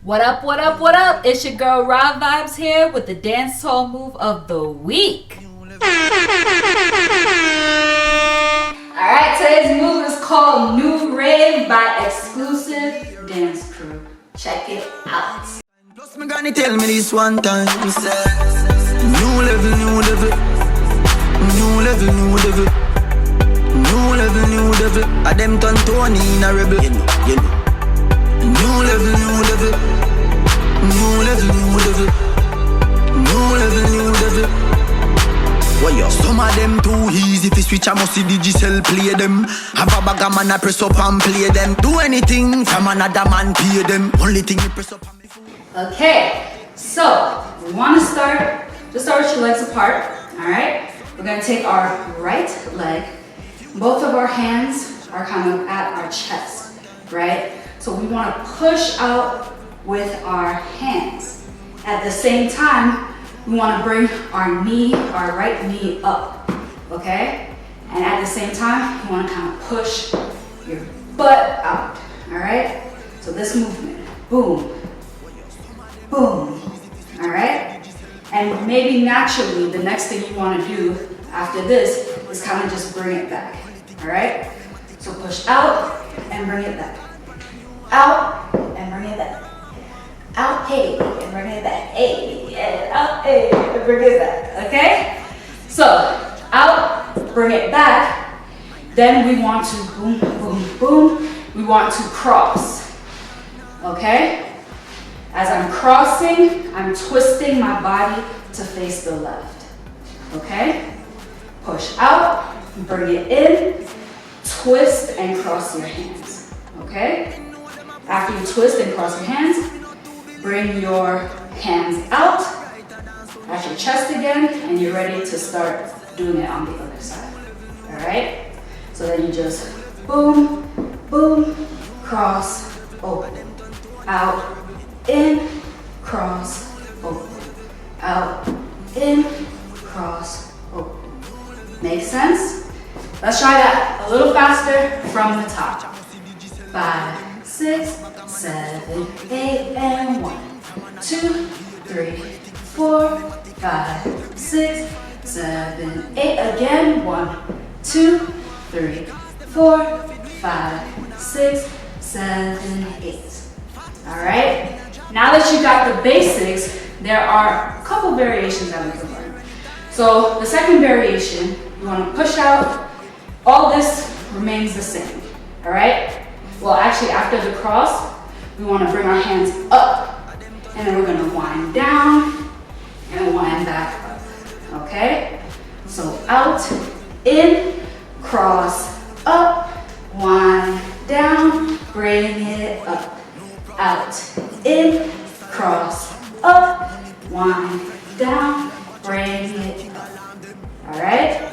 What up, what up, what up? It's your girl Raah Vibez here with the dancehall move of the week. Alright, today's move is called New Rave by Xqlusiv Dance Crew. Check it out. Plus me granny tell me this one time, me say new level, new level, new level, new level, new level, new level. A them turn Tony in a rebel, you know. New level, new level, new level, new level, new level, new level. Why yo? Some of them too easy fi switch. I must see digital play them. Have a bag of man I press up and play them. Do anything from another man pay them. Only thing you press up and me. Okay, so we want to start. Just start with your legs apart. All right. We're gonna take our right leg. Both of our hands are kind of at our chest, right? So we want to push out with our hands. At the same time, we want to bring our knee, our right knee up, okay? And at the same time, you want to kind of push your butt out, all right? So this movement, boom, boom, all right? And maybe naturally, the next thing you want to do after this is kind of just bring it back, all right? So push out and bring it back. Out and bring it back. Out, hey, and bring it back. Hey, and out, hey, and bring it back. Okay? So, out, bring it back. Then we want to boom, boom, boom. We want to cross. Okay? As I'm crossing, I'm twisting my body to face the left. Okay? Push out, bring it in, twist and cross your hands. Okay? After you twist and cross your hands, bring your hands out at your chest again, and you're ready to start doing it on the other side. All right? So then you just boom, boom, cross, open, out, in, cross, open, out, in, cross, open. Make sense? Let's try that a little faster from the top. 5, 6, 7, 8, and 1, 2, 3, 4, 5, 6, 7, 8. Again, 1, 2, 3, 4, 5, 6, 7, 8. All right. Now that you got the basics, there are a couple variations that we can learn. So the second variation, you want to push out. All this remains the same. All right. Well, actually, after the cross, we want to bring our hands up, and then we're going to wind down and wind back up, okay? So out, in, cross, up, wind down, bring it up, out, in, cross, up, wind down, bring it up, all right?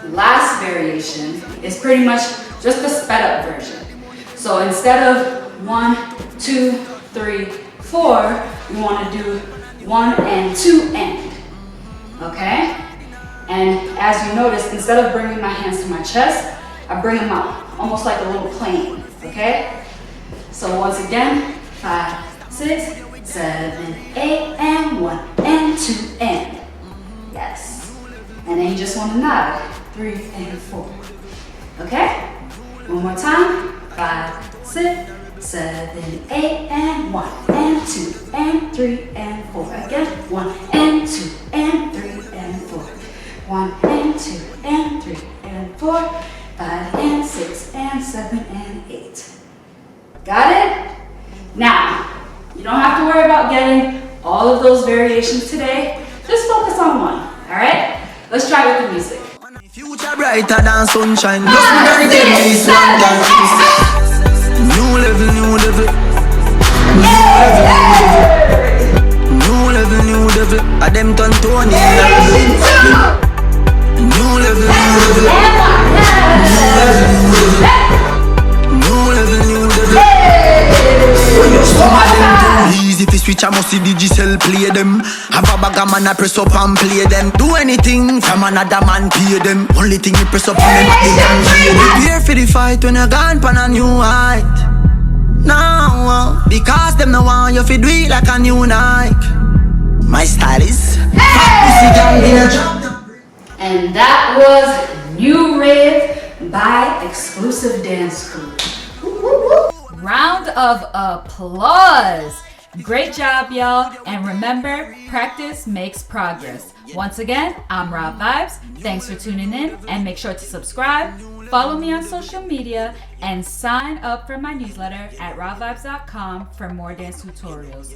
Last variation is pretty much just the sped up version. So instead of 1, 2, 3, 4, we want to do 1 and 2 and. Okay? And as you notice, instead of bringing my hands to my chest, I bring them out, almost like a little plane. Okay? So once again, 5, 6, 7, 8, and 1 and 2 and. Yes. And then you just want to nod. 3 and 4. Okay? One more time. 5, 6, 7, 8, and 1 and 2 and 3 and 4. Again. 1 and 2 and 3 and 4. 1 and 2 and 3 and 4. 5 and 6 and 7 and 8. Got it? Now, you don't have to worry about getting all of those variations today. Just focus on one. All right? Let's try with the music. Future brighter than sunshine. Just me gonna tell me this one time. New level, new level, new level, new level. A them turn Tony in a rebel. New level, new level, new level, new level. Some of them too easy fi switch. I must see digital play them. Have a bag of man I press up and play them. Do anything from another man pay them. Only thing you press up on them at the damn prepare for the fight when you're gone pan a new height. Now, because them them no want you fi do it like a new Nike. My style is fat pussy girl in a drop. And that was New Rave by Xqlusiv Dance Crew. Round of applause. Great job, y'all. And remember, practice makes progress. Once again, I'm Raah Vibez. Thanks for tuning in, and make sure to subscribe, follow me on social media, and sign up for my newsletter at raahvibez.com for more dance tutorials.